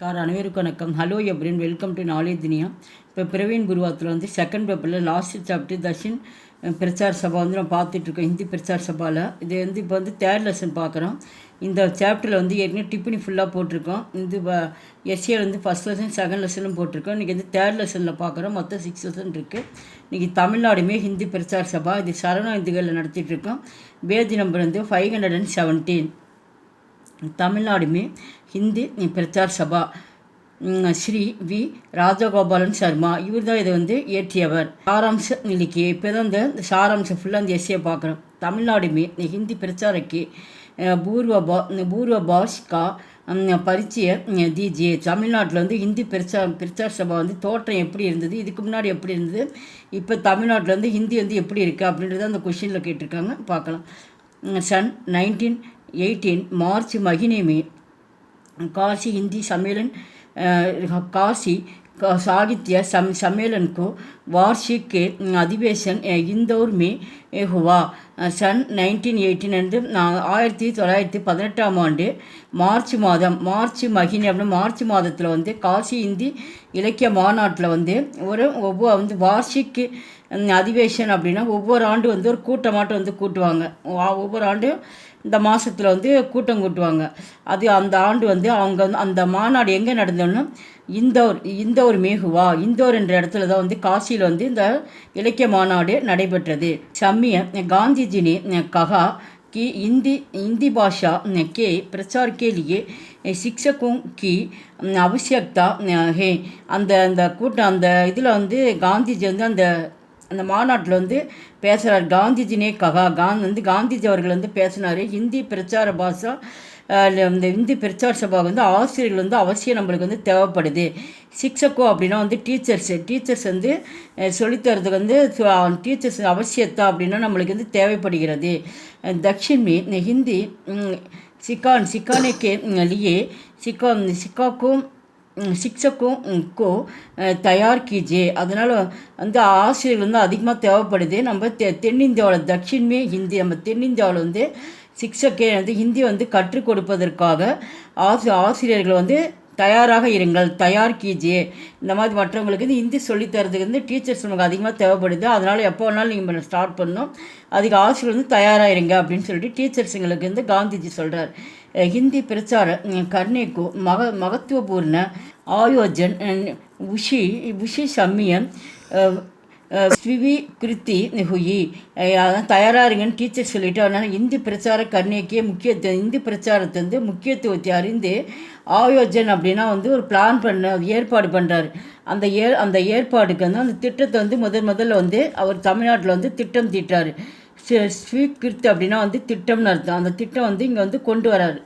அனைவருக்கும் வணக்கம். Hello எப்ரின், welcome to knowledge துனியா. இப்போ பிரவீன் குருவாத்தில் வந்து செகண்ட் பேப்பரில் லாஸ்ட் சாப்டர் தர்ஷின் பிரச்சார் சபா வந்து நம்ம பார்த்துட்ருக்கோம். ஹிந்தி பிரச்சார் சபாவில் இது வந்து இப்போ வந்து தேர்ட் லெசன் பார்க்குறோம். இந்த சாப்டரில் வந்து ஏற்கனவே டிப்பினி ஃபுல்லாக போட்டிருக்கோம். இது எஸ்ஏ வந்து ஃபஸ்ட் லெசன் செகண்ட் லெசனும் போட்டிருக்கோம். இன்றைக்கி வந்து தேர்ட் லெசனில் பார்க்குறோம். மொத்தம் 6 லெசன் இருக்குது. இன்றைக்கி தமிழ்நாடுமே ஹிந்தி பிரச்சார் சபா இது சரவணா இந்துகளில் நடத்திட்டுருக்கோம். பேஜ் நம்பர் வந்து 517. तमिलनाडु में हिंदी प्रचार सभा श्री वी राजगोपालन शर्मा इवर इयवर सारांश इल्लिके सारांश फुल्ला एस्से पार्க்குறோம். तमिलनाडु में हिंदी प्रचार के पूर्वाभास का परिचय दीजिए. தமிழ்நாட்டில் வந்து ஹிந்தி பிரச்சார சபா வந்து தோற்றம் எப்படி இருந்தது, இதுக்கு முன்னாடி எப்படி இருந்தது, இப்போ தமிழ்நாட்டில் வந்து ஹிந்தி வந்து எப்படி இருக்குது அப்படின்றத அந்த கொஷினில் கேட்டிருக்காங்க. பார்க்கலாம். सन 1918 मार्च महीने में काशी हिंदी सम्मेलन काशी साहित्य सम्मेलन को वार्षिक के अधिवेशन इंदौर में हुआ. सन 1918 1918 ஆண்டு மார்ச் மகினி அப்படின்னா மார்ச் மாதத்தில் வந்து காசி இந்தி இலக்கிய மாநாட்டில் வந்து ஒவ்வொரு வந்து வார்ஷிக் அதிவேஷன் அப்படின்னா ஒவ்வொரு ஆண்டு வந்து ஒரு கூட்டமாட்டம் வந்து கூட்டுவாங்க. ஒவ்வொரு ஆண்டும் இந்த மாதத்தில் வந்து கூட்டம் கூட்டுவாங்க. அது அந்த ஆண்டு வந்து அவங்க அந்த மாநாடு எங்கே நடந்தோன்னா இந்தோர் மேகுவா, இந்தோர் என்ற இடத்துல தான் வந்து காசியில் வந்து இந்த இலக்கிய மாநாடு நடைபெற்றது. சமய காந்திஜி ने कहा कि हिंदी भाषा के प्रचार के लिए शिक्षकों की आवश्यकता है. அந்த கூட்டம் அந்த இதில் வந்து காந்திஜி வந்து அந்த மாநாட்டில் வந்து பேசுகிறார். காந்திஜினே ககா வந்து காந்திஜி அவர்கள் வந்து பேசினார். ஹிந்தி பிரச்சார பாஷா இந்த ஹிந்தி பிரச்சார சபா வந்து ஆசிரியர்கள் வந்து அவசியம் நம்மளுக்கு வந்து தேவைப்படுது. சிக்ஷக்கோ அப்படின்னா வந்து டீச்சர்ஸ் வந்து சொல்லித்தரதுக்கு வந்து டீச்சர்ஸ் அவசியத்தா அப்படின்னா நம்மளுக்கு வந்து தேவைப்படுகிறது. दक्षिण में हिंदी सिखाने के लिए शिक्षकों को तैयार कीजिए. அதனால் வந்து ஆசிரியர்கள் வந்து அதிகமாக தேவைப்படுது. நம்ம தென்னிந்தியாவில் தக்ஷின்மே ஹிந்தி நம்ம தென்னிந்தியாவில் வந்து சிக்ஷக்கே வந்து ஹிந்தி வந்து கற்றுக் கொடுப்பதற்காக ஆசிரியர்கள் வந்து தயாராக இருங்கள், தயார் கீஜியே. இந்த மாதிரி மற்றவங்களுக்கு வந்து ஹிந்தி சொல்லித்தரதுக்கு வந்து டீச்சர்ஸ் நமக்கு அதிகமாக தேவைப்படுது. அதனால் எப்போ வேணாலும் நீங்கள் ஸ்டார்ட் பண்ணணும், அதுக்கு ஆசிரியர் வந்து தயாராக இருங்க அப்படின்னு சொல்லிட்டு டீச்சர்ஸுங்களுக்கு வந்து காந்திஜி சொல்கிறார். हिंदी प्रचार करने को महत्वपूर्ण आयोजन उसी समय स्वीकृति हुई. தயாராக இருங்கன்னு டீச்சர் சொல்லிட்டு அதனால் ஹிந்தி பிரச்சாரம் கர்ணிக்கே ஹிந்தி பிரச்சாரத்தை வந்து முக்கியத்துவத்தை அறிந்து ஆயோஜன் அப்படின்னா வந்து ஒரு பிளான் ஏற்பாடு பண்ணுறாரு. அந்த ஏற்பாடுக்கு வந்து அந்த திட்டத்தை வந்து முதல்ல வந்து அவர் தமிழ்நாட்டில் வந்து திட்டம் தீட்டார். ஸ்வீகிருத் அப்படின்னா வந்து திட்டம்னு அர்த்தம். அந்த திட்டம் வந்து இங்கே வந்து கொண்டு வராரு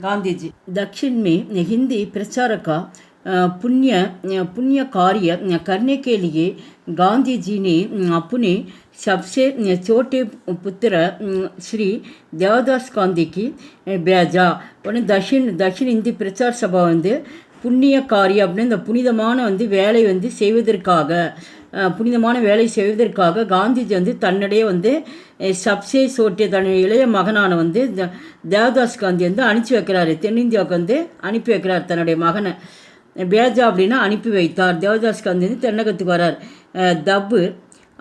गांधी. दक्षिण में हिंदी प्रचार का पुण्य कार्य करने के लिए गांधी जी ने अपने सबसे छोटे पुत्र श्री देवदास गांधी की भेजा. दक्षिण हिंदी प्रचार सभा வந்து புண்ணிய காரியம் அப்படின்னு இந்த புனிதமான வந்து வேலை வந்து புனிதமான வேலை செய்வதற்காக காந்திஜி வந்து தன்னிடையே வந்து சப்சே சோட்டிய தன்னுடைய இளைய மகனான வந்து தேவதாஸ் காந்தி வந்து அனுப்பி வைக்கிறாரு. தென்னிந்தியாவுக்கு வந்து அனுப்பி வைக்கிறார் தன்னுடைய மகனை. பேஜா அப்படின்னா அனுப்பி வைத்தார். தேவதாஸ் காந்தி வந்து தென்னகத்துக்கு வரார். தப்பு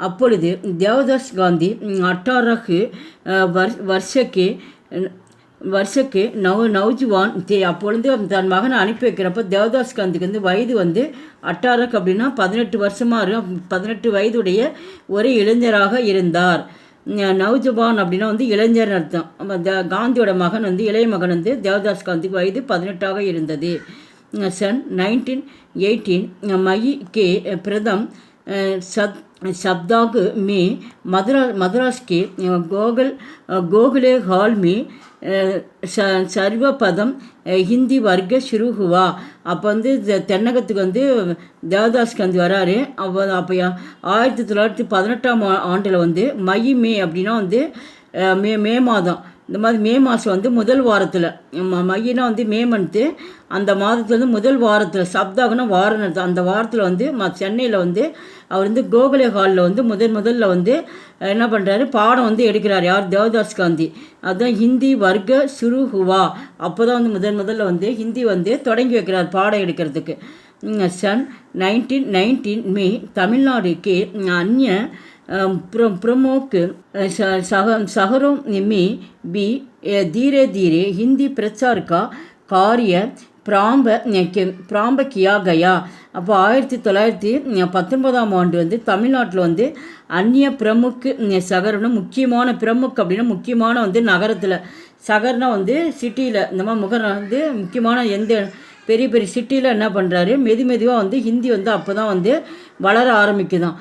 அப்பொழுது தேவதாஸ் காந்தி 18 வருஷக்கு நவ்ஜுவான் அப்பொழுது தன் மகனை அனுப்பி வைக்கிறப்போ தேவதாஸ் காந்திக்கு வந்து வயது வந்து 18 அப்படின்னா 18 வருஷமாக 18 வயதுடைய ஒரு இளைஞராக இருந்தார். நவ்ஜவான் அப்படின்னா வந்து இளைஞர் அர்த்தம். காந்தியோட மகன் வந்து இளைய மகன் வந்து தேவதாஸ் காந்திக்கு வயது 18 இருந்தது. सन 1918 मई के प्रथम सप्ताह में मद्रास के गोखले हॉल में सर्वपदम ஹிந்தி வர்க்க शुरू हुआ. அப்போ வந்து தென்னகத்துக்கு வந்து தேவதாஸ் காந்தி வராரு. அப்போ 1918 ஆண்டில் வந்து மே அப்படின்னா வந்து மே மாதம் இந்த மாதிரி மே மாதம் வந்து முதல் வாரத்தில் மையினா வந்து மே மந்த்து, அந்த மாதத்துல வந்து முதல் வாரத்தில் சப்தாகனா வாரம் நடத்தும். அந்த வாரத்தில் வந்து சென்னையில் வந்து அவர் வந்து கோகலே ஹாலில் வந்து முதல்ல வந்து என்ன பண்ணுறாரு, பாடம் வந்து எடுக்கிறார். யார்? தேவதாஸ் காந்தி. அதுதான் ஹிந்தி வர்க்க சுரு ஹுவா. அப்போ தான் வந்து முதல்ல வந்து ஹிந்தி வந்து தொடங்கி வைக்கிறார் பாடம் எடுக்கிறதுக்கு. सन 1919 में तमिलनाडु के अन्य प्रमुख शहरों में भी धीरे धीरे हिंदी प्रचार का कार्य प्रारंभ किया गया. அப்போ 1919 ஆண்டு வந்து தமிழ்நாட்டில் வந்து அந்நிய பிரமுக் சகர்னு முக்கியமான பிரமுக் அப்படின்னா முக்கியமான வந்து நகரத்தில், சகர்னா வந்து சிட்டியில், இந்த மாதிரி முகரம் வந்து முக்கியமான எந்த பெரிய பெரிய சிட்டியில் என்ன பண்ணுறாரு, மெதுவாக வந்து ஹிந்தி வந்து அப்போ தான் வந்து வளர ஆரம்பிக்குதான்.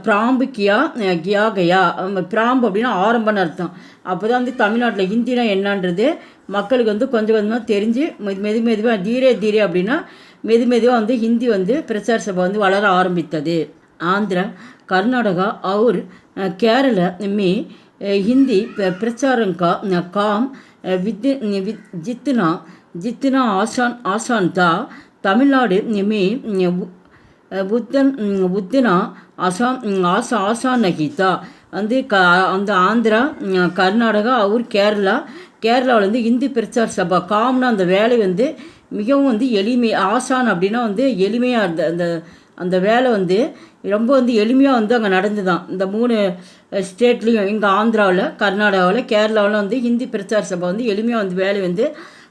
பிராம்பு கியா கயா, பிராம்பு அப்படின்னா ஆரம்பம்னு அர்த்தம். அப்போ தான் வந்து தமிழ்நாட்டில் ஹிந்தினா என்னன்றது மக்களுக்கு வந்து கொஞ்சம் கொஞ்சமாக தெரிஞ்சு மெதுவாக தீரே அப்படின்னா மெதுவாக வந்து ஹிந்தி வந்து பிரச்சார சபை வந்து வளர ஆரம்பித்தது. ஆந்திரா, கர்நாடகா और केरल में हिंदी प्रचार का काम जितना आसान था, तमिलनाडु में उतना आसान नहीं था. வந்து அந்த ஆந்திரா, கர்நாடகா और கேரளாவில் வந்து ஹிந்தி பிரச்சார சபா காம்னா அந்த வேலை வந்து மிகவும் வந்து ஆசான் அப்படின்னா வந்து எளிமையாக இருந்த அந்த வேலை வந்து ரொம்ப வந்து எளிமையாக வந்து அங்கே நடந்துதான். இந்த 3 ஸ்டேட்லேயும், இங்கே ஆந்திராவில், கர்நாடகாவில், கேரளாவில் வந்து ஹிந்தி பிரச்சார சபை வந்து எளிமையாக வந்து வேலை வந்து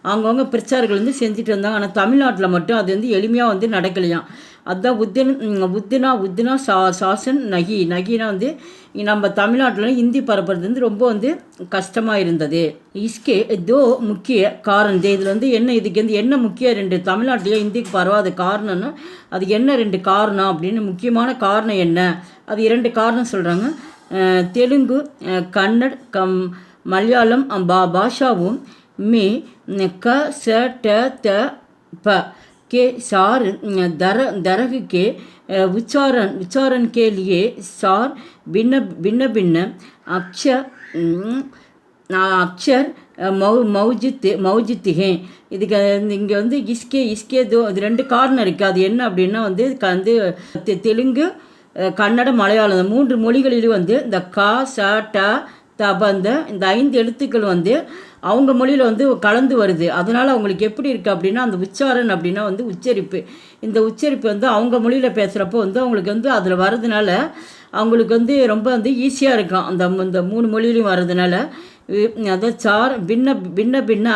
அவங்கவுங்க பிரச்சாரங்கள் வந்து செஞ்சுட்டு வந்தாங்க. ஆனால் தமிழ்நாட்டில் மட்டும் அது வந்து எளிமையாக வந்து நடக்கலையாம். அதுதான் உத்தினா சாசன் நகினா வந்து நம்ம தமிழ்நாட்டில் ஹிந்தி பரப்புறது வந்து ரொம்ப வந்து கஷ்டமாக இருந்தது. இஸ்கே தோ முக்கிய காரணம். இதில் வந்து இதுக்கு வந்து என்ன முக்கிய 2 தமிழ்நாட்டிலேயே ஹிந்திக்கு பரவாத காரணம்னா அது என்ன 2 காரணம் அப்படின்னு, முக்கியமான காரணம் என்ன, அது 2 காரணம் சொல்கிறாங்க. தெலுங்கு, கன்னட, மலையாளம் பாஷாவும் में क स ट त प के सार दरग के उच्चारण के लिए सार भिन्न अक्षर मौजूद हैं. இதுக்கு இங்கே வந்து இஸ்கே தோ இது 2 காரணம் இருக்குது. அது என்ன அப்படின்னா வந்து தெலுங்கு, கன்னட, மலையாளம் 3 மொழிகளிலும் வந்து இந்த கா ச ட தபந்த இந்த 5 எழுத்துக்கள் வந்து அவங்க மொழியில் வந்து கலந்து வருது. அதனால் அவங்களுக்கு எப்படி இருக்குது அப்படின்னா அந்த உச்சாரண் அப்படின்னா வந்து உச்சரிப்பு. இந்த உச்சரிப்பு வந்து அவங்க மொழியில் பேசுகிறப்போ வந்து அவங்களுக்கு வந்து அதில் வர்றதுனால அவங்களுக்கு வந்து ரொம்ப வந்து ஈஸியாக இருக்கும். இந்த 3 மொழியிலையும் வர்றதுனால அதை சார் பின்ன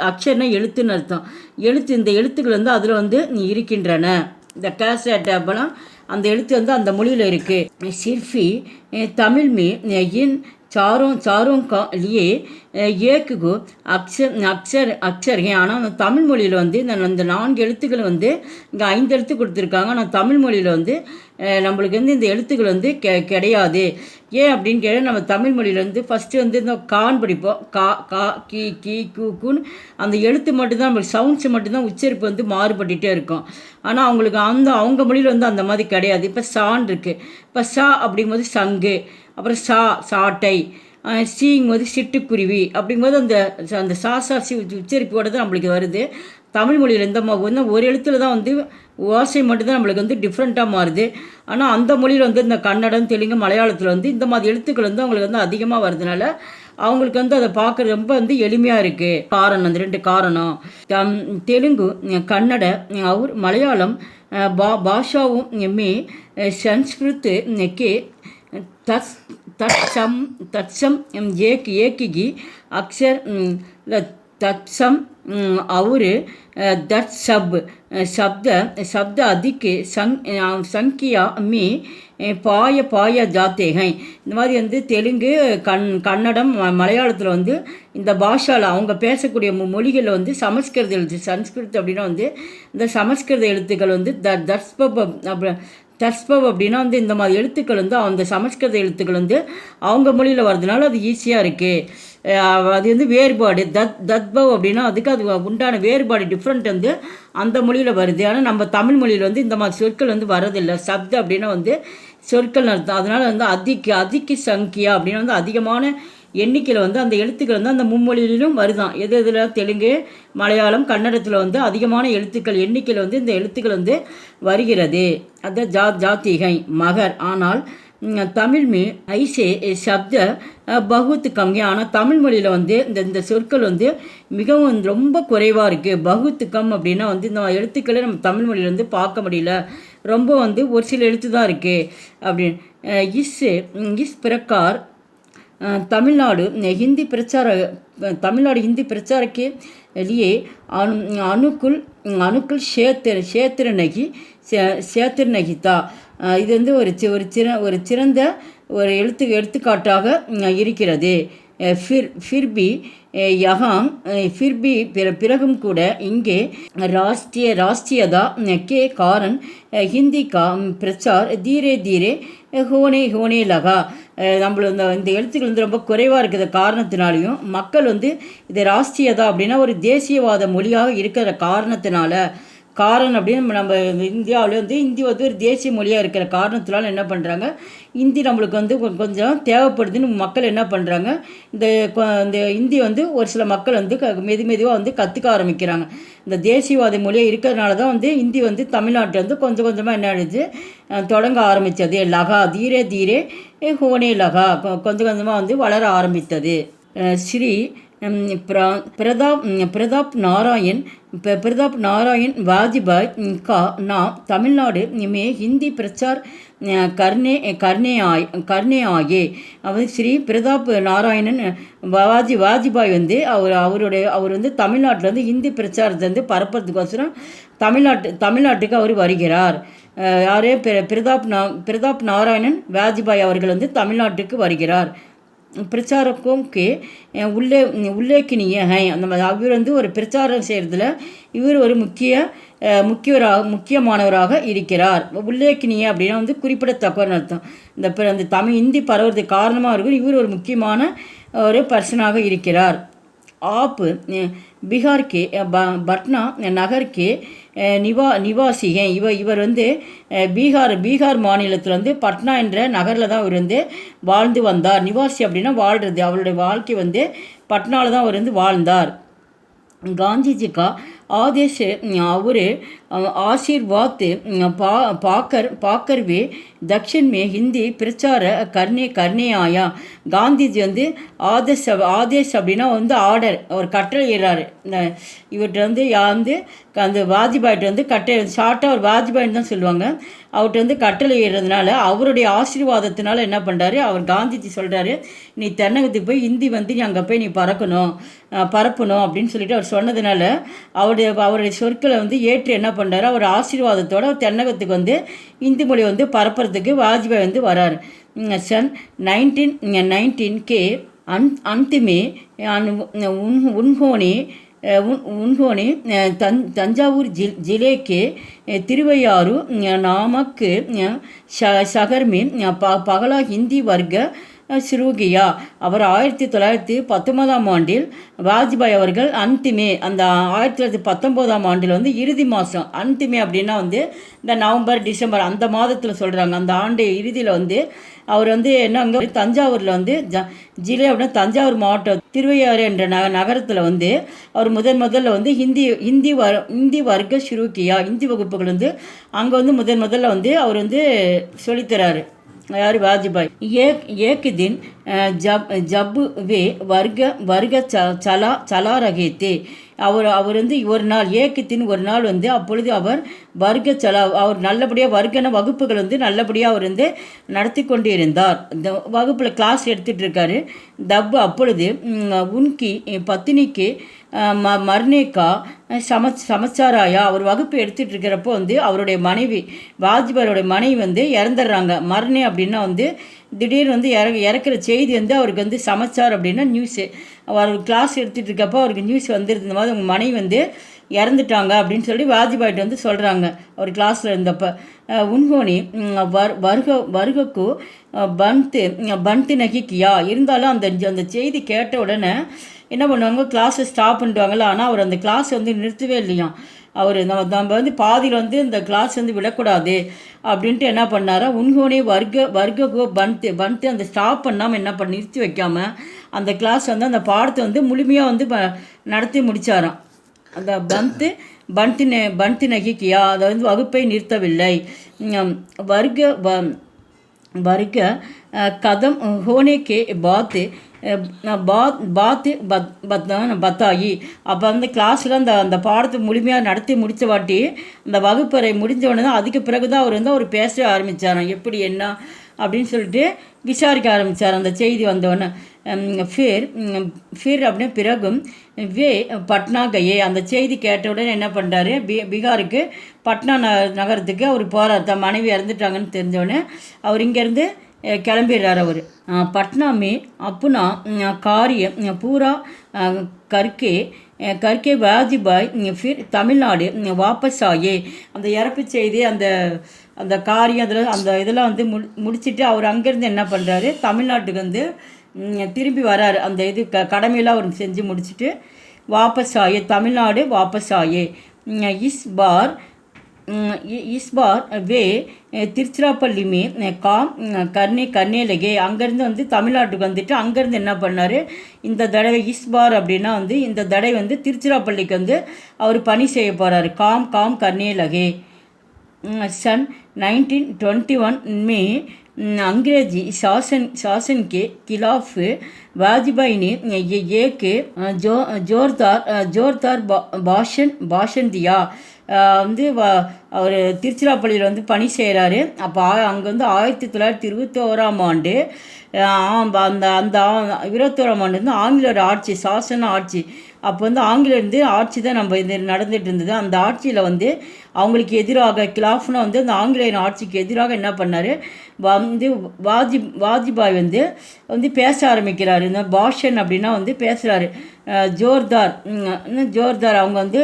அக்ஷர்னா எழுத்துன்னு அர்த்தம். இந்த எழுத்துக்கள் வந்து அதில் வந்து இருக்கின்றன. இந்த கேசட் அப்போலாம் அந்த எழுத்து வந்து அந்த மொழியில் இருக்குது. சிர்ஃபி தமிழ் இன் चारों का लिए एक को अक्षर है. ஆனால் அந்த தமிழ் மொழியில் வந்து இந்த 4 எழுத்துக்கள் வந்து இங்கே 5 எழுத்து கொடுத்துருக்காங்க. ஆனால் தமிழ் மொழியில் வந்து நம்மளுக்கு வந்து இந்த எழுத்துக்கள் வந்து கிடையாது. ஏன் அப்படின்னு கேட்டால், நம்ம தமிழ் மொழியில் வந்து ஃபஸ்ட்டு வந்து இந்த கான் படிப்போம், கா கா கி கூன்னு அந்த எழுத்து மட்டும்தான், நம்மளுக்கு சவுண்ட்ஸ் மட்டும்தான் உச்சரிப்பு வந்து மாறுபட்டுகிட்டே இருக்கும். ஆனால் அவங்களுக்கு அவங்க மொழியில் வந்து அந்த மாதிரி கிடையாது. இப்போ சான் இருக்குது. இப்போ சா அப்படிங்கும்போது சங்கு, அப்புறம் சாட்டை, சீங்கும்போது சிட்டுக்குருவி அப்படிங்கும்போது அந்த சாசி உச்சரிப்போடு தான் நம்மளுக்கு வருது. தமிழ் மொழியில் இந்த ஒரு எழுத்தில் தான் வந்து ஓசை மட்டும்தான் நம்மளுக்கு வந்து டிஃப்ரெண்ட்டாக மாறுது. ஆனால் அந்த மொழியில் வந்து இந்த கன்னடம், தெலுங்கு, மலையாளத்தில் வந்து இந்த மாதிரி எழுத்துக்கள் வந்து அவங்களுக்கு வந்து அதிகமாக வருதுனால அவங்களுக்கு வந்து அதை பார்க்குறது ரொம்ப வந்து எளிமையாக இருக்குது. காரணம் அந்த 2 காரணம். தெலுங்கு, கன்னட और மலையாளம் பாஷாவும் மே संस्कृत के तत्सम एक की अक्षर तत्सम और शब्द अधिक संख्या में पाया जाते हैं. இந்த மாதிரி வந்து தெலுங்கு, கன்னடம், மலையாளத்தில் வந்து இந்த பாஷாவில் அவங்க பேசக்கூடிய மொழிகளில் வந்து சமஸ்கிருத எழுத்து, சன்ஸ்கிருத் அப்படின்னா வந்து இந்த சமஸ்கிருத எழுத்துக்கள் வந்து தர்ஸ்பவ் அப்படின்னா வந்து இந்த மாதிரி எழுத்துக்கள் வந்து அந்த சமஸ்கிருத எழுத்துக்கள் வந்து அவங்க மொழியில் வர்றதுனால அது ஈஸியாக இருக்குது. அது வந்து வேறுபாடு. தத்பவ் அப்படின்னா அதுக்கு அது உண்டான வேறுபாடு டிஃப்ரெண்ட் வந்து அந்த மொழியில் வருது. ஆனால் நம்ம தமிழ் மொழியில் வந்து இந்த மாதிரி சொற்கள் வந்து வரதில்லை. சப்த அப்படின்னா வந்து சொற்கள் அர்த்தம். அதனால் வந்து அதிக சங்கியா அப்படின்னா வந்து அதிகமான எண்ணிக்கையில் வந்து அந்த எழுத்துக்கள் வந்து அந்த மும்மொழியிலும் வருதான். எது இதில் தெலுங்கு, மலையாளம், கன்னடத்தில் வந்து அதிகமான எழுத்துக்கள் எண்ணிக்கையில் வந்து இந்த எழுத்துக்கள் வந்து வருகிறது. அது ஜாத்திகை மகர். ஆனால் தமிழ் में ऐसे शब्द बहुत कम है. ஆனால் தமிழ் மொழியில் வந்து இந்த சொற்கள் வந்து மிகவும் ரொம்ப குறைவாக இருக்குது. பகுத் கம் அப்படின்னா வந்து இந்த எழுத்துக்களை நம்ம தமிழ் மொழியில் வந்து பார்க்க முடியல, ரொம்ப வந்து ஒரு சில எழுத்து தான் இருக்குது அப்படின்னு. இஸ் பிரகார் तमिलनाडु हिंदी प्रचार तमिलनाडु हिंदी प्रचार के लिए अनुकूल अनुकूल क्षेत्र नहीं था. இது வந்து ஒரு சிறந்த ஒரு எடுத்துக்காட்டாக இருக்கிறது. फिर भी यहाँ फिर भी பிறகும் கூட இங்கே राष्ट्रीयता के कारण हिंदी का प्रचार धीरे धीरे होने लगा. நம்மள இந்த எழுத்துக்கள் வந்து ரொம்ப குறைவாக இருக்கிற காரணத்தினாலையும் மக்கள் வந்து இது ராஷ்டிரியதா அப்படின்னா ஒரு தேசியவாத மொழியாக இருக்கிற காரணத்தினால அப்படின்னு நம்ம இந்தியாவில் வந்து இந்தி வந்து ஒரு தேசிய மொழியாக இருக்கிற காரணத்தினால என்ன பண்ணுறாங்க, இந்தி நம்மளுக்கு வந்து கொஞ்சம் தேவைப்படுதுன்னு மக்கள் என்ன பண்ணுறாங்க, இந்த இந்தி வந்து ஒரு சில மக்கள் வந்து மெதுவாக வந்து கற்றுக்க ஆரம்பிக்கிறாங்க. இந்த தேசியவாத மொழியாக இருக்கிறதுனால தான் வந்து இந்தி வந்து தமிழ்நாட்டில் வந்து கொஞ்சம் கொஞ்சமாக என்ன ஆயிடுச்சு, தொடங்க ஆரம்பித்தது. லகா தீரே தீரே ஹோனே லகா, கொஞ்சம் கொஞ்சமாக வந்து வளர ஆரம்பித்தது. ஸ்ரீ प्रताप नारायण वाजपेयी का नाम तमिलनाडु में हिंदी प्रचार करने आए. ஸ்ரீ பிரதாப் நாராயணன் வாஜ்பாய் வந்து அவர் வந்து தமிழ்நாட்டில் வந்து ஹிந்தி பிரச்சாரத்தை வந்து பரப்புறதுக்கோசரம் தமிழ்நாட்டுக்கு அவர் வருகிறார். யாரே பிரதாப் நாராயணன் வாஜ்பாய் அவர்கள் வந்து தமிழ்நாட்டுக்கு வருகிறார். பிரச்சாரக்கும் உல்லேக்கினிய அந்த இவர் வந்து ஒரு பிரச்சாரம் செய்கிறதுல இவர் ஒரு முக்கியமானவராக இருக்கிறார். உல்லேக்கினிய அப்படின்னா வந்து குறிப்பிடத்தக்கன்னு அர்த்தம். இந்த தமிழ் இந்தி பரவுறதுக்கு காரணமாக இருக்கும் இவர் ஒரு முக்கியமான ஒரு பர்சனாக இருக்கிறார். आप बिहार के पटना नगर के நிவாசி இவர் வந்து பீகார் மாநிலத்தில் வந்து பட்னா என்ற நகரில் தான் இவர் வந்து வாழ்ந்து வந்தார். நிவாசி அப்படின்னா வாழ்கிறது, அவருடைய வாழ்க்கை வந்து பட்னாவில் தான் அவர் வந்து வாழ்ந்தார். गांधी जी का आदेश और आशीर्वाद पाकर वे दक्षिण में हिंदी प्रचार करने आया. காந்திஜி வந்து ஆதேஷ் அப்படின்னா வந்து ஆர்டர், அவர் கட்டளை இடுறாரு. இவர்கிட்ட வந்து அந்த வாஜ்பாய்கிட்ட வந்து ஷார்ட்டாக அவர் வாஜ்பாயின்னு தான் சொல்லுவாங்க. அவர்கிட்ட வந்து கட்டளை இடுறதுனால அவருடைய ஆசீர்வாதத்தினால என்ன பண்ணுறாரு, அவர் காந்திஜி சொல்கிறாரு, நீ தென்னகத்துக்கு போய் ஹிந்தி வந்து அங்கே போய் நீ பரப்பணும் அப்படின்னு சொல்லிட்டு அவர் சொன்னதுனால அவருடைய சொற்களை வந்து ஏற்று என்ன பண்ணுறாரு, அவர் ஆசீர்வாதத்தோடு தென்னகத்துக்கு வந்து இந்தி மொழி வந்து பரப்புறதுக்கு வாஜ்பாய் வந்து வராரு. सन 1919 के अंत में उन्होंने तंजावुर जिले के तिरुवैयारू नामक शहर में पहला हिंदी वर्ग சிறுகியா. அவர் 1919ஆம் ஆண்டில் வாஜ்பாய் அவர்கள் அந்திமே, அந்த 1919ஆம் ஆண்டில் வந்து இறுதி மாதம், அந்திமே அப்படின்னா வந்து இந்த நவம்பர் டிசம்பர் அந்த மாதத்தில் சொல்கிறாங்க. அந்த ஆண்டு இறுதியில் வந்து அவர் வந்து என்னங்க தஞ்சாவூரில் வந்து ஜிலே அப்படின்னா தஞ்சாவூர் மாவட்டம் திருவையாறு என்ற நகரத்தில் வந்து அவர் முதல்ல வந்து ஹிந்தி வர்க்க சிறுகியா, ஹிந்தி வகுப்புகள் வந்து அங்கே வந்து முதல்ல வந்து அவர் வந்து சொல்லித்தராரு. यार वाजपेयी एक दिन जब वे वर्ग चला रहे थे. அவர் வந்து ஒரு நாள் ஒரு நாள் வந்து அப்பொழுது அவர் அவர் நல்லபடியாக வர்க்கன வகுப்புகள் வந்து நல்லபடியாக அவர் வந்து நடத்தி கொண்டு இருந்தார். இந்த வகுப்பில் கிளாஸ் எடுத்துகிட்டு இருக்காரு. அப்பொழுது உன்கி பத்தினிக்கு மர்னேக்கா சமச்சாராயா, அவர் வகுப்பு எடுத்துகிட்டு இருக்கிறப்போ வந்து அவருடைய மனைவி வாஜ்பாயோடைய மனைவி வந்து இறந்துடுறாங்க. மர்னே அப்படின்னா வந்து திடீர்னு வந்து இறக்குற செய்தி வந்து அவருக்கு வந்து சமாச்சார் அப்படின்னா நியூஸு. அவர் கிளாஸ் எடுத்துகிட்டு இருக்கப்போ அவருக்கு நியூஸ் வந்துருது, இந்த மாதிரி உங்கள் மனைவி வந்து இறந்துட்டாங்க அப்படின்னு சொல்லி வாஜ்பாய்கிட்ட வந்து சொல்கிறாங்க அவர் கிளாஸில் இருந்தப்போ. உன்ஹோனி வருகக்கு பந்த் நகிக்கியா, இருந்தாலும் அந்த செய்தி கேட்ட உடனே என்ன பண்ணுவாங்க, கிளாஸை ஸ்டாப் பண்ணிடுவாங்கல்ல. ஆனால் அவர் அந்த கிளாஸை வந்து நிறுத்தவே இல்லையாம். அவர் நம்ம வந்து பாதியில் வந்து இந்த கிளாஸ் வந்து விடக்கூடாது அப்படின்ட்டு என்ன பண்ணாரா, உன்ஹோனே வர்க்கோ பன்த்து அந்த ஸ்டாப் பண்ணாமல் என்ன பண்ண நிறுத்தி வைக்காமல் அந்த கிளாஸ் வந்து அந்த பாடத்தை வந்து முழுமையாக வந்து நடத்தி முடித்தாராம். அந்த பன்த்து நகிக்கியா, அதை வந்து வகுப்பை நிறுத்தவில்லை. वर्ग कदम होने के बाद பாத்து பத்தாயி. அப்போ வந்து கிளாஸில் அந்த பாடத்தை முழுமையாக நடத்தி முடித்த வாட்டி அந்த வகுப்பறை முடிஞ்சவொடனே தான் அதுக்கு பிறகு தான் அவர் வந்து அவர் பேச ஆரம்பித்தாராம். எப்படி என்ன அப்படின்னு சொல்லிட்டு விசாரிக்க ஆரம்பித்தார் அந்த செய்தி வந்தோடனே. ஃபிர் அப்படின்னா பிறகும் வே பட்னா கயே, அந்த செய்தி கேட்ட உடனே என்ன பண்ணுறாரு, பீகாருக்கு பட்னா நகரத்துக்கு அவர் போகிறார். தன் மனைவி இறந்துட்டாங்கன்னு தெரிஞ்சோடனே அவர் இங்கேருந்து கிளம்பிடுறார். அவர் पटना में अपना कार्य पूरा करके वाजपेयी फिर तमिलनाडु वापस आए. அந்த இறப்பு செய்தி அந்த அந்த காரியம் அதில் அந்த இதெல்லாம் வந்து முடிச்சுட்டு அவர் அங்கேருந்து என்ன பண்ணுறாரு, தமிழ்நாட்டுக்கு வந்து திரும்பி வராரு. அந்த இது கடமையெல்லாம் அவர் செஞ்சு முடிச்சுட்டு வாபஸ் ஆயே, தமிழ்நாடு வாபஸ் ஆயே. इस बार वे திருச்சிராப்பள்ளி काम करने लगे. அங்கேருந்து வந்து தமிழ்நாட்டுக்கு வந்துட்டு அங்கேருந்து என்ன பண்ணார், இந்த தடவை இஸ்பார் அப்படின்னா வந்து இந்த தடவை வந்து திருச்சிராப்பள்ளிக்கு வந்து அவர் பணி செய்ய போகிறாரு. काम करने लगे. सन 1921 में अंग्रेजी शासन के खिलाफ वाजपेयी ने एक जोरदार भाषण दिया. வந்து அவர் திருச்சிராப்பள்ளியில் வந்து பணி செய்கிறாரு. அப்போ அங்கே வந்து 1921 அந்த அந்த 21 வந்து ஆங்கிலேயர் ஆட்சி, சாசன ஆட்சி. அப்போ வந்து ஆங்கிலேயர் ஆட்சி தான் நம்ம இது நடந்துகிட்டு இருந்தது. அந்த ஆட்சியில் வந்து அவங்களுக்கு எதிராக கிலாஃப்னா வந்து அந்த ஆங்கிலேயர் ஆட்சிக்கு எதிராக என்ன பண்ணார், வந்து வாஜ்பாய் வந்து பேச ஆரம்பிக்கிறார். இந்த பாஷன் அப்படின்னா வந்து பேசுகிறாரு. ஜோர்தார் அவங்க வந்து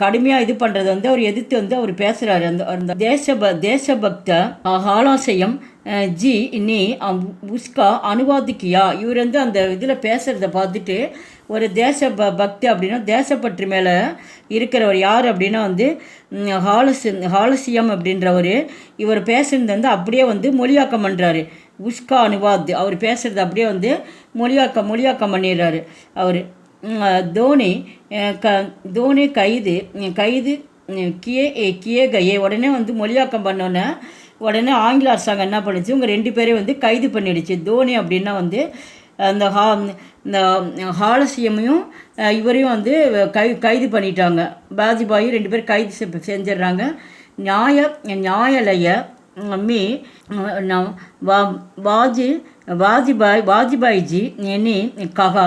கடுமையாக இது பண்ணுறது வந்து அவர் எதிர்த்து வந்து அவர் பேசுகிறாரு. அந்த தேசபக்த ஆலாசயம் ஜி நீ உஸ்கா அனுவாதிக்கியா. இவர் வந்து அந்த இதில் பேசுகிறத பார்த்துட்டு ஒரு பக்தி அப்படின்னா தேசப்பற்று மேலே இருக்கிறவர் யார் அப்படின்னா வந்து ஹாலசியம் அப்படின்றவர். இவர் பேசுகிறது வந்து அப்படியே வந்து மொழியாக்கம் பண்ணுறாரு. உஸ்கா அனுவாத் அவர் பேசுகிறது அப்படியே வந்து மொழியாக்கம் பண்ணிடுறாரு அவர். தோனி கைது கியே கயே. உடனே வந்து மொழியாக்கம் பண்ணோன்னே உடனே ஆங்கில அரசாங்கம் என்ன பண்ணுச்சு, இவங்க 2 பேரையும் வந்து கைது பண்ணிடுச்சு. தோனி அப்படின்னா வந்து அந்த இந்த ஹாலசியமையும் இவரையும் வந்து கைது பண்ணிட்டாங்க. வாஜ்பாய் 2 பேர் கைது செஞ்சிடுறாங்க. न्यायालय में वाजपेयी जी ने कहा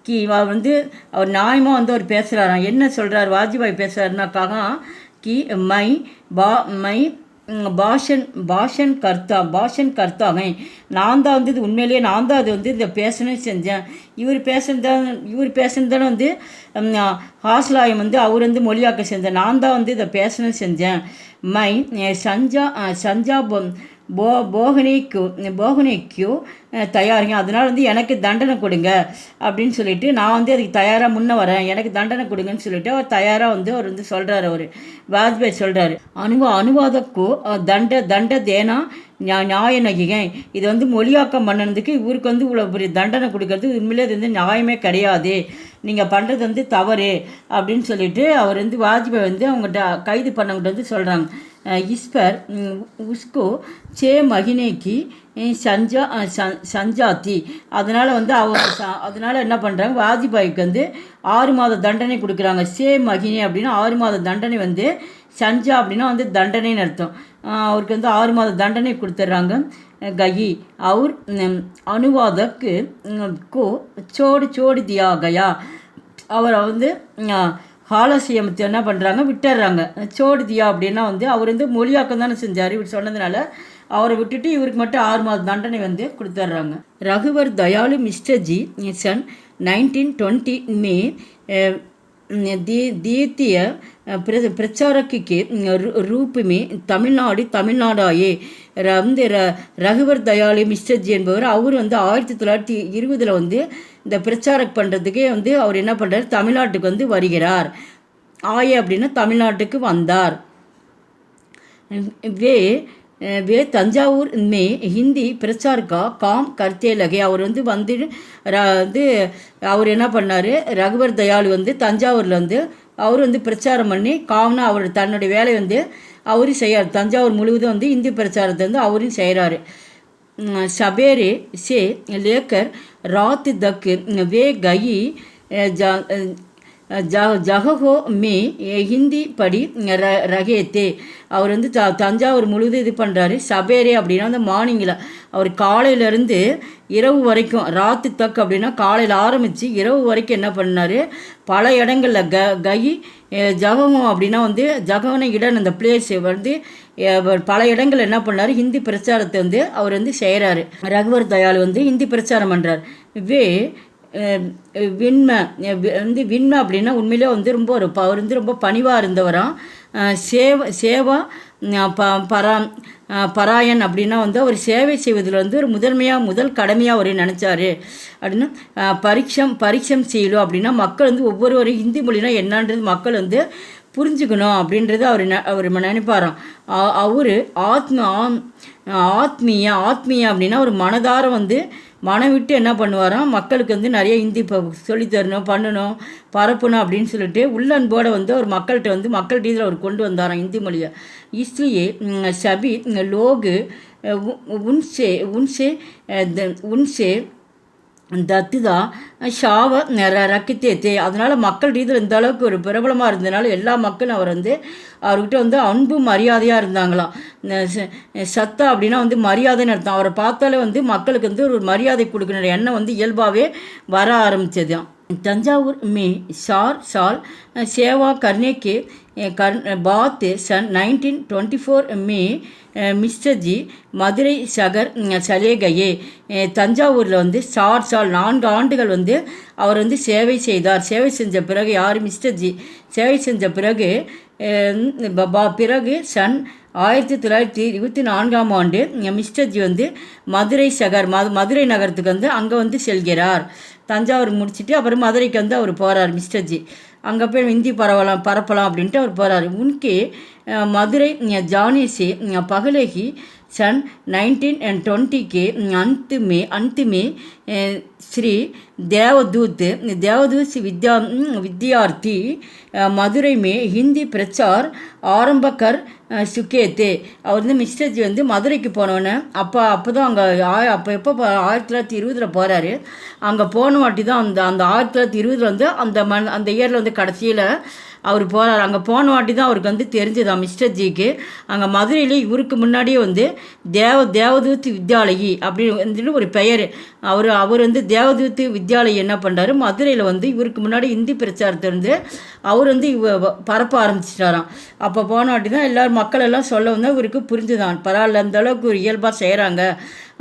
कि வந்து அவர் நியாயமாக வந்து அவர் பேசுகிறாராம். என்ன சொல்கிறார் வாஜ்பாய் பேசுகிறாருன்னா, கஹா कि मैं பாஷன் கர்த்தா நான் தான் வந்து இது உண்மையிலேயே நான் தான் அது வந்து இந்த பேசணும் செஞ்சேன். இவர் பேசுனதானே வந்து ஹாஸ்லாயம் வந்து அவர் வந்து மொழியாக்க செஞ்சேன். நான் தான் வந்து இதை பேசணும் செஞ்சேன். மை சஞ்சா போகனைக்கு தயாரிங்க, அதனால் வந்து எனக்கு தண்டனை கொடுங்க அப்படின்னு சொல்லிட்டு நான் வந்து அதுக்கு தயாராக முன்ன வரேன், எனக்கு தண்டனை கொடுங்கன்னு சொல்லிட்டு அவர் தயாராக வந்து அவர் வந்து சொல்கிறார். அவர் வாஜ்பாய் சொல்கிறாரு, அனுவாதக்கோ தண்ட தேனா நியாய நகிகை. இது வந்து மொழியாக்கம் பண்ணினதுக்கு இவருக்கு வந்து இவ்வளோ பெரிய தண்டனை கொடுக்கறது உண்மையிலே இது வந்து நியாயமே கிடையாது, நீங்கள் பண்ணுறது வந்து தவறு அப்படின்னு சொல்லிட்டு அவர் வந்து வாஜ்பாய் வந்து அவங்ககிட்ட கைது பண்ணவங்கிட்ட வந்து சொல்கிறாங்க. इस पर उसको 6 महीने की சஞ்சாத்தி. அதனால் வந்து அதனால் என்ன பண்ணுறாங்க, வாஜ்பாய்க்கு வந்து 6 மாத தண்டனை கொடுக்குறாங்க. 6 மகினி அப்படின்னா 6 மாத தண்டனை வந்து சஞ்சா அப்படின்னா வந்து தண்டனைன்னு அர்த்தம். அவருக்கு வந்து 6 மாத தண்டனை கொடுத்துட்றாங்க. கயி அவர் அனுவாதக்கு கோ சோடு தியா கயா. அவரை வந்து ஹாலசியமத்தை என்ன பண்ணுறாங்க, விட்டுடுறாங்க. சோடு தியா அப்படின்னா வந்து அவர் வந்து மொழியாக்கம் தானே செஞ்சார். இவர் சொன்னதுனால அவரை விட்டுட்டு இவருக்கு மட்டும் 6 மாத தண்டனை வந்து கொடுத்துட்றாங்க. ரகுவர் தயாளு மிஸ்டர்ஜி सन 1920 में द्वितीय प्रचारक के रूप में तमिழ்நாடு ஆயே. வந்து ரகுவர் தயாளு மிஸ்டர்ஜி என்பவர் அவர் வந்து 1920 வந்து இந்த பிரச்சாரம் பண்ணுறதுக்கே வந்து அவர் என்ன பண்ணுறாரு, தமிழ்நாட்டுக்கு வந்து வருகிறார். ஆய அப்படின்னா தமிழ்நாட்டுக்கு வந்தார். வே வே தஞ்சாவூர் மே ஹிந்தி பிரச்சார்கா காம் கர்த்தே லகே. அவர் வந்து அவர் என்ன பண்ணார், ரகுவர் தயாள் வந்து தஞ்சாவூரில் வந்து அவர் வந்து பிரச்சாரம் பண்ணி காம்னா அவர் தன்னுடைய வேலை வந்து அவரும் செய்யார். தஞ்சாவூர் முழுவதும் வந்து இந்தி பிரச்சாரத்தை வந்து அவரும் செய்கிறாரு. சபேரே சே லேக்கர் ராத் தக் வே கயி ஜஹோ மே ஹிந்தி படி ரகேத்தே. அவர் வந்து தஞ்சாவூர் முழுவதும் இது பண்ணுறாரு. சபேரே அப்படின்னா வந்து மார்னிங்கில் அவர் காலையிலேருந்து இரவு வரைக்கும், ராத்து தக் அப்படின்னா காலையில் ஆரம்பித்து இரவு வரைக்கும் என்ன பண்ணார், பல இடங்களில் கயி ஜககம் அப்படின்னா வந்து ஜகவன இடம், அந்த பிளேஸ் வந்து பல இடங்கள் என்ன பண்ணார், ஹிந்தி பிரச்சாரத்தை வந்து அவர் வந்து செய்கிறாரு. ரகுவர் தயாள் வந்து ஹிந்தி பிரச்சாரம் பண்ணுறார். விண்மை வந்து விண்மை அப்படின்னா உண்மையிலே வந்து ரொம்ப அவர் வந்து ரொம்ப பணிவாக இருந்தவராம். சேவா பராயன் அப்படின்னா வந்து அவர் சேவை செய்வதில் வந்து ஒரு முதல் கடமையாக அவர் நினச்சார் அப்படின்னா பரீட்சம் செய்யலும் அப்படின்னா மக்கள் வந்து ஒவ்வொருவரும் ஹிந்தி மொழினா என்னன்றது மக்கள் வந்து புரிஞ்சுக்கணும் அப்படின்றது அவர் நினைப்பாராம். அவர் ஆத்மீய அப்படின்னா ஒரு மனதார வந்து மனம் விட்டு என்ன பண்ணுவாராம், மக்களுக்கு வந்து நிறைய ஹிந்தி சொல்லித்தரணும், பண்ணணும், பரப்பணும் அப்படின்னு சொல்லிட்டு உள்ளன்போடு வந்து அவர் மக்கள்கிட்ட இதில் அவர் கொண்டு வந்தாராம் ஹிந்தி மொழியை. இஸ்லியே சபி லோகு உன்சே தத்துதா ஷாவை ரக்கித்தே. அதனால் மக்கள் ரீதியில் இந்த அளவுக்கு ஒரு பிரபலமாக இருந்ததுனால எல்லா மக்களும் அவர்கிட்ட வந்து அன்பு மரியாதையாக இருந்தாங்களாம். சத்தா அப்படின்னா வந்து மரியாதைன்னு அர்த்தம். அவரை பார்த்தாலே வந்து மக்களுக்கு வந்து ஒரு மரியாதை கொடுக்குற எண்ணம் வந்து இயல்பாகவே வர ஆரம்பித்தது. तंजावुर में 4 साल सेवा करने के बाद सन 1924 में மிஸ்டர் ஜி மதுரை சகர் சலே கயே. தஞ்சாவூரில் வந்து 4 சால் 4 ஆண்டுகள் வந்து அவர் வந்து சேவை செய்தார். சேவை செஞ்ச பிறகு யார், மிஸ்டர் ஜி சேவை செஞ்ச பிறகு சன் 1924 ஆண்டு மிஸ்டர் ஜி வந்து மதுரை சகர் மதுரை நகரத்துக்கு வந்து அங்கே வந்து செல்கிறார். தஞ்சாவூர் முடிச்சுட்டு அப்புறம் மதுரைக்கு வந்து அவர் போகிறார் மிஸ்டர் ஜி. அங்கே போய் ஹிந்தி பரப்பலாம் அப்படின்ட்டு அவர் போகிறார். உனக்கு मदुरै जाने से पहले ही सन 1920 के अंत में श्री देवदूत विद्यार्थी मदुரை में हिंदी प्रचार आरंभ कर चुके थे. அவர் வந்து மிஸ்டர் ஜி வந்து மதுரைக்கு போனோன்னே அப்போ தான் அங்கே எப்போ 1920 போகிறாரு. அங்கே போன வாட்டி தான் அந்த 1920 வந்து அந்த இயரில் வந்து கடைசியில் அவர் போகிறார். அங்கே போன வாட்டி தான் அவருக்கு வந்து தெரிஞ்சதான் மிஸ்டர் ஜிக்கு. அங்கே மதுரையில் இவருக்கு முன்னாடியே வந்து தேவதூத் வித்யாலயி அப்படின்னு ஒரு பெயர். அவர் வந்து தேவதூத் வித்யாலயி என்ன பண்ணுறாரு, மதுரையில் வந்து இவருக்கு முன்னாடி இந்தி பிரச்சாரத்தை இருந்து அவர் வந்து பரப்ப ஆரம்பிச்சிட்டாராம். அப்போ போன வாட்டி தான் எல்லோரும் மக்கள் எல்லாம் சொல்ல வந்து இவருக்கு புரிஞ்சுதான், பரவாயில்ல அந்த அளவுக்கு ஒரு இயல்பாக செய்கிறாங்க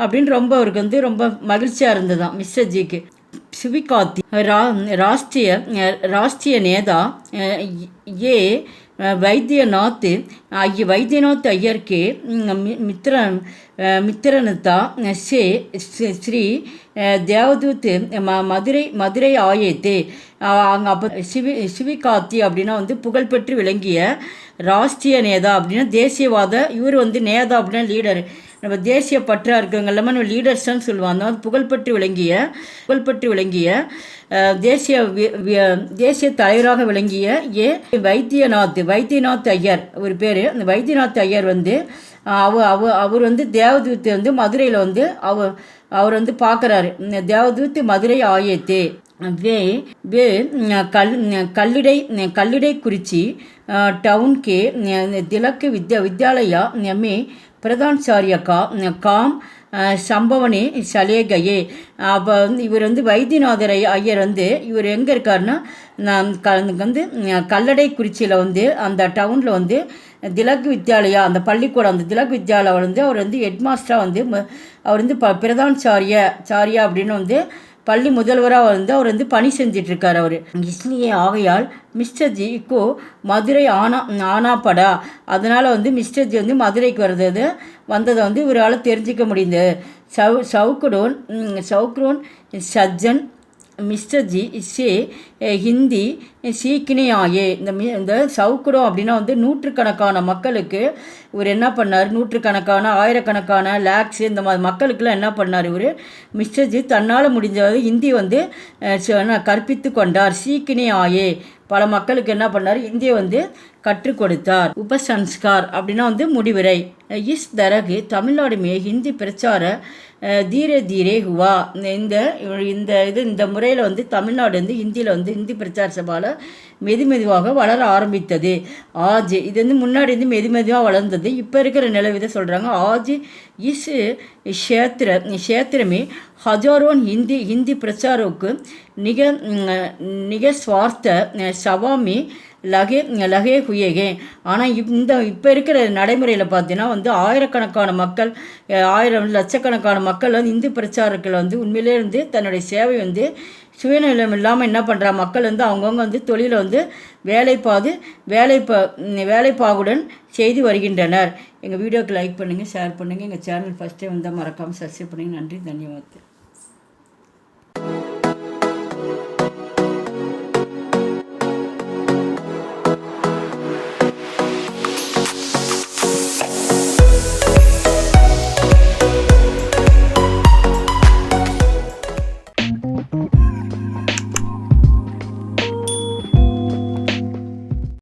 அப்படின்னு ரொம்ப அவருக்கு வந்து ரொம்ப மகிழ்ச்சியாக இருந்ததான் மிஸ்டர் ஜிக்கு. स्वीकार्ति राष्ट्रीय नेता ये वैद्यनाथ अय्यर के मित्रनता से श्री தேவதூத் மதுரை ஆயத்தே. அங்கே அப்போ சிவிகார்த்தி அப்படின்னா வந்து புகழ்பெற்று விளங்கிய ராஷ்ட்ரிய நேதா அப்படின்னா தேசியவாத, இவர் வந்து நேதா அப்படின்னா லீடர், நம்ம தேசிய பற்றா இருக்கிறவங்க எல்லாமே நம்ம லீடர்ஸ்ன்னு சொல்லுவாங்க. அது புகழ்பெற்று விளங்கிய தேசிய தலைவராக விளங்கிய வைத்தியநாத் ஐயர் ஒரு பேர். அந்த வைத்தியநாத் ஐயர் வந்து அவர் வந்து தேவதூத் வந்து மதுரையில் வந்து அவர் வந்து பார்க்குறாரு. தேவதூத் மதுரை ஆயத்தே कल्लिडै குறிச்சி टाउन के तिलक विद्यालया में प्रधानाचार्य का काम சம்பவனே சலே கயே. அப்போ வந்து இவர் வந்து வைத்தியநாதர் ஐயர் வந்து இவர் எங்கே இருக்காருன்னா வந்து கல்லடை குறிச்சியில் வந்து அந்த டவுனில் வந்து திலக் வித்யாலயா அந்த பள்ளிக்கூடம், அந்த திலக் வித்யாலயா வந்து அவர் வந்து ஹெட்மாஸ்டராக வந்து அவர் வந்து பிரதானாச்சாரியா அப்படின்னு வந்து பள்ளி முதல்வராக வந்து அவர் வந்து பணி செஞ்சிட்ருக்கார் அவர். இஸ்லியே ஆகையால் மிஸ்டர் ஜிக்கோ மதுரை ஆனாப்படா. அதனால் வந்து மிஸ்டர் ஜி வந்து மதுரைக்கு வந்ததை வந்து இவரால் தெரிஞ்சிக்க முடியுது. சவுக்ரோன் சஜ்ஜன் மிஸ்டர் ஜி சே ஹிந்தி சீக்கினே ஆயே. இந்த சவுக்குடம் அப்படின்னா வந்து நூற்றுக்கணக்கான மக்களுக்கு இவர் என்ன பண்ணார், நூற்றுக்கணக்கான ஆயிரக்கணக்கான லேக்ஸ் இந்த மாதிரி மக்களுக்கெல்லாம் என்ன பண்ணார் இவர், மிஸ்டர் ஜி தன்னால் முடிஞ்சது ஹிந்தி வந்து கற்பித்து கொண்டார். சீக்கினே ஆயே, பல மக்களுக்கு என்ன பண்ணார், இந்தியை வந்து கற்றுக் கொடுத்தார். உபசன்ஸ்கார் அப்படின்னா வந்து முடிவுரை. இஸ் தரகு தமிழ்நாடு மே ஹிந்தி பிரச்சார தீரே தீரே ஹுவா. இந்த முறையில் வந்து தமிழ்நாடு வந்து ஹிந்தியில் வந்து ஹிந்தி பிரச்சார சபாவில் மெதுவாக வளர ஆரம்பித்தது. ஆஜ் இது வந்து முன்னாடி வந்து மெதுவாக வளர்ந்தது. இப்போ இருக்கிற நிலவிதை சொல்கிறாங்க. ஆஜ் இஸ் க்ஷேத்திரமே ஹஜாரோன் ஹிந்தி பிரச்சாரோக்கு நிக ஸ்வார்த்த சவாமி லகே ஹுயேகே. ஆனால் இப்போ இருக்கிற நடைமுறையில் பார்த்தீங்கன்னா வந்து ஆயிரக்கணக்கான மக்கள், லட்சக்கணக்கான மக்கள் வந்து இந்தி பிரச்சாரத்தில் வந்து உண்மையிலே வந்து தன்னுடைய சேவை வந்து சுயநலம் இல்லாமல் என்ன பண்ணுறா, மக்கள் வந்து அவங்கவுங்க வந்து தொழிலை வந்து வேலைப்பாகுடன் செய்து வருகின்றனர். எங்கள் வீடியோக்கு லைக் பண்ணுங்கள், ஷேர் பண்ணுங்கள். எங்கள் சேனல் ஃபஸ்ட் டைம் வந்தால் மறக்காமல் சப்ஸ்கிரைப் பண்ணுங்கள். நன்றி, தன்யவாத்.